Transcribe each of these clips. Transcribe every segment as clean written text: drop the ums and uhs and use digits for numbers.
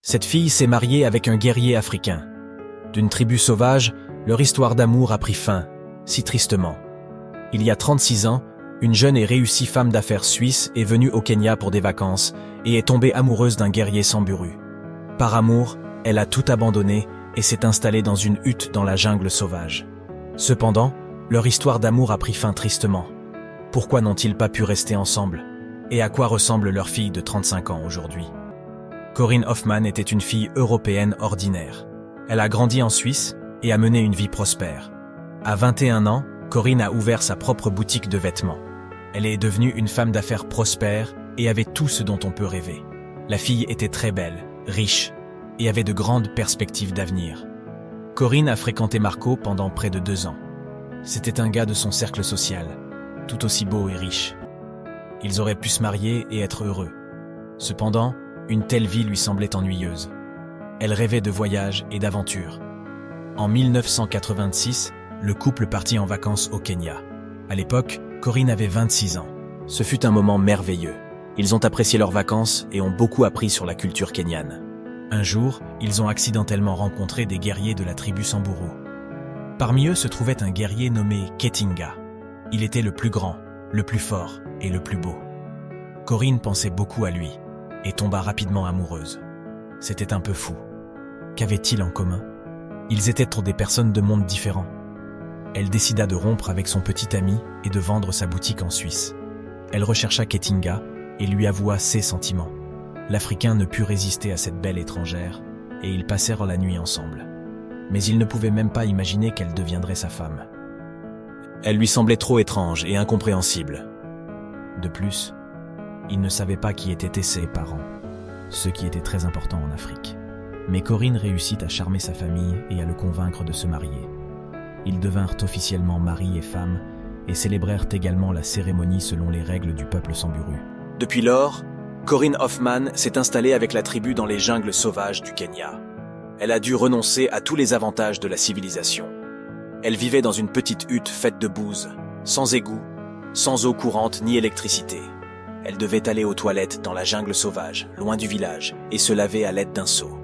Cette fille s'est mariée avec un guerrier africain. D'une tribu sauvage, leur histoire d'amour a pris fin, si tristement. Il y a 36 ans, une jeune et réussie femme d'affaires suisse est venue au Kenya pour des vacances et est tombée amoureuse d'un guerrier Samburu. Par amour, elle a tout abandonné et s'est installée dans une hutte dans la jungle sauvage. Cependant, leur histoire d'amour a pris fin tristement. Pourquoi n'ont-ils pas pu rester ensemble? Et à quoi ressemble leur fille de 35 ans aujourd'hui? Corinne Hoffmann était une fille européenne ordinaire. Elle a grandi en Suisse et a mené une vie prospère. À 21 ans, Corinne a ouvert sa propre boutique de vêtements. Elle est devenue une femme d'affaires prospère et avait tout ce dont on peut rêver. La fille était très belle, riche et avait de grandes perspectives d'avenir. Corinne a fréquenté Marco pendant près de 2 ans. C'était un gars de son cercle social, tout aussi beau et riche. Ils auraient pu se marier et être heureux. Cependant, une telle vie lui semblait ennuyeuse. Elle rêvait de voyages et d'aventures. En 1986, le couple partit en vacances au Kenya. À l'époque, Corinne avait 26 ans. Ce fut un moment merveilleux. Ils ont apprécié leurs vacances et ont beaucoup appris sur la culture kenyane. Un jour, ils ont accidentellement rencontré des guerriers de la tribu Samburu. Parmi eux se trouvait un guerrier nommé Ketinga. Il était le plus grand, le plus fort et le plus beau. Corinne pensait beaucoup à lui et tomba rapidement amoureuse. C'était un peu fou. Qu'avaient-ils en commun? Ils étaient des personnes de mondes différents. Elle décida de rompre avec son petit ami et de vendre sa boutique en Suisse. Elle rechercha Ketinga et lui avoua ses sentiments. L'Africain ne put résister à cette belle étrangère et ils passèrent la nuit ensemble. Mais il ne pouvait même pas imaginer qu'elle deviendrait sa femme. Elle lui semblait trop étrange et incompréhensible. De plus, il ne savait pas qui étaient ses parents, ce qui était très important en Afrique. Mais Corinne réussit à charmer sa famille et à le convaincre de se marier. Ils devinrent officiellement mari et femme et célébrèrent également la cérémonie selon les règles du peuple Samburu. Depuis lors, Corinne Hoffmann s'est installée avec la tribu dans les jungles sauvages du Kenya. Elle a dû renoncer à tous les avantages de la civilisation. Elle vivait dans une petite hutte faite de bouse, sans égout, sans eau courante ni électricité. Elle devait aller aux toilettes dans la jungle sauvage, loin du village, et se laver à l'aide d'un seau.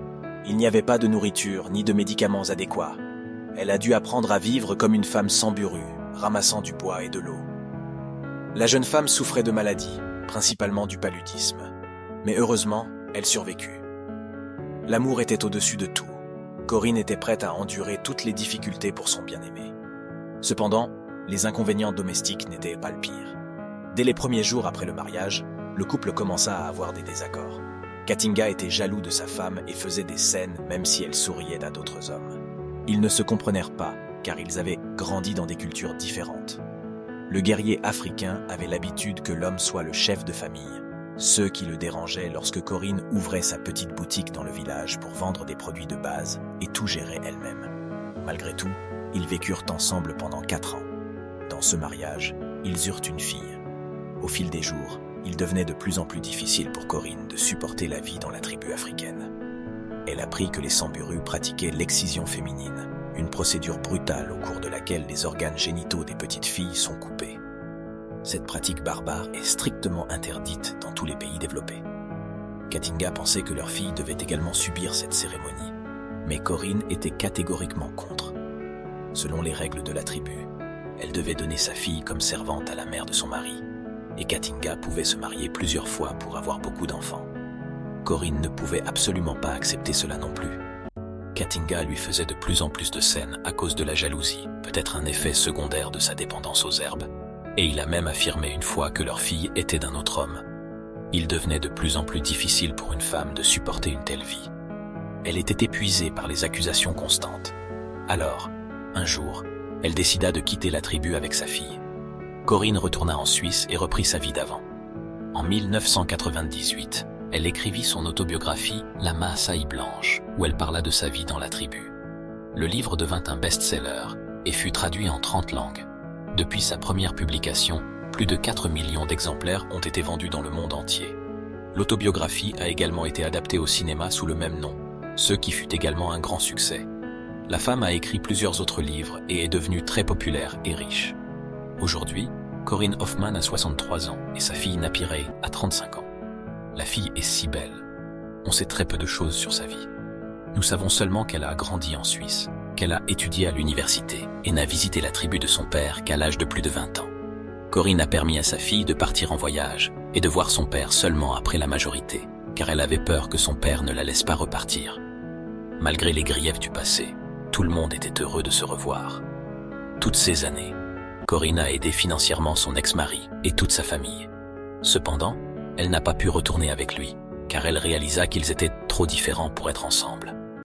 Il n'y avait pas de nourriture ni de médicaments adéquats. Elle a dû apprendre à vivre comme une femme Samburu, ramassant du bois et de l'eau. La jeune femme souffrait de maladies, principalement du paludisme. Mais heureusement, elle survécut. L'amour était au-dessus de tout. Corinne était prête à endurer toutes les difficultés pour son bien-aimé. Cependant, les inconvénients domestiques n'étaient pas le pire. Dès les premiers jours après le mariage, le couple commença à avoir des désaccords. Ketinga était jaloux de sa femme et faisait des scènes même si elle souriait à d'autres hommes. Ils ne se comprenèrent pas, car ils avaient grandi dans des cultures différentes. Le guerrier africain avait l'habitude que l'homme soit le chef de famille, ce qui le dérangeait lorsque Corinne ouvrait sa petite boutique dans le village pour vendre des produits de base et tout gérer elle-même. Malgré tout, ils vécurent ensemble pendant 4 ans. Dans ce mariage, ils eurent une fille. Au fil des jours, il devenait de plus en plus difficile pour Corinne de supporter la vie dans la tribu africaine. Elle apprit que les Samburu pratiquaient l'excision féminine, une procédure brutale au cours de laquelle les organes génitaux des petites filles sont coupés. Cette pratique barbare est strictement interdite dans tous les pays développés. Ketinga pensait que leur fille devait également subir cette cérémonie, mais Corinne était catégoriquement contre. Selon les règles de la tribu, elle devait donner sa fille comme servante à la mère de son mari, et Ketinga pouvait se marier plusieurs fois pour avoir beaucoup d'enfants. Corinne ne pouvait absolument pas accepter cela non plus. Ketinga lui faisait de plus en plus de scènes à cause de la jalousie, peut-être un effet secondaire de sa dépendance aux herbes, et il a même affirmé une fois que leur fille était d'un autre homme. Il devenait de plus en plus difficile pour une femme de supporter une telle vie. Elle était épuisée par les accusations constantes. Alors, un jour, elle décida de quitter la tribu avec sa fille. Corinne retourna en Suisse et reprit sa vie d'avant. En 1998, elle écrivit son autobiographie « La Maasai blanche » où elle parla de sa vie dans la tribu. Le livre devint un best-seller et fut traduit en 30 langues. Depuis sa première publication, plus de 4 millions d'exemplaires ont été vendus dans le monde entier. L'autobiographie a également été adaptée au cinéma sous le même nom, ce qui fut également un grand succès. La femme a écrit plusieurs autres livres et est devenue très populaire et riche. Aujourd'hui, Corinne Hoffmann a 63 ans et sa fille Napirei a 35 ans. La fille est si belle. On sait très peu de choses sur sa vie. Nous savons seulement qu'elle a grandi en Suisse, qu'elle a étudié à l'université et n'a visité la tribu de son père qu'à l'âge de plus de 20 ans. Corinne a permis à sa fille de partir en voyage et de voir son père seulement après la majorité, car elle avait peur que son père ne la laisse pas repartir. Malgré les griefs du passé, tout le monde était heureux de se revoir. Toutes ces années, Corinne a aidé financièrement son ex-mari et toute sa famille. Cependant, elle n'a pas pu retourner avec lui, car elle réalisa qu'ils étaient trop différents pour être ensemble.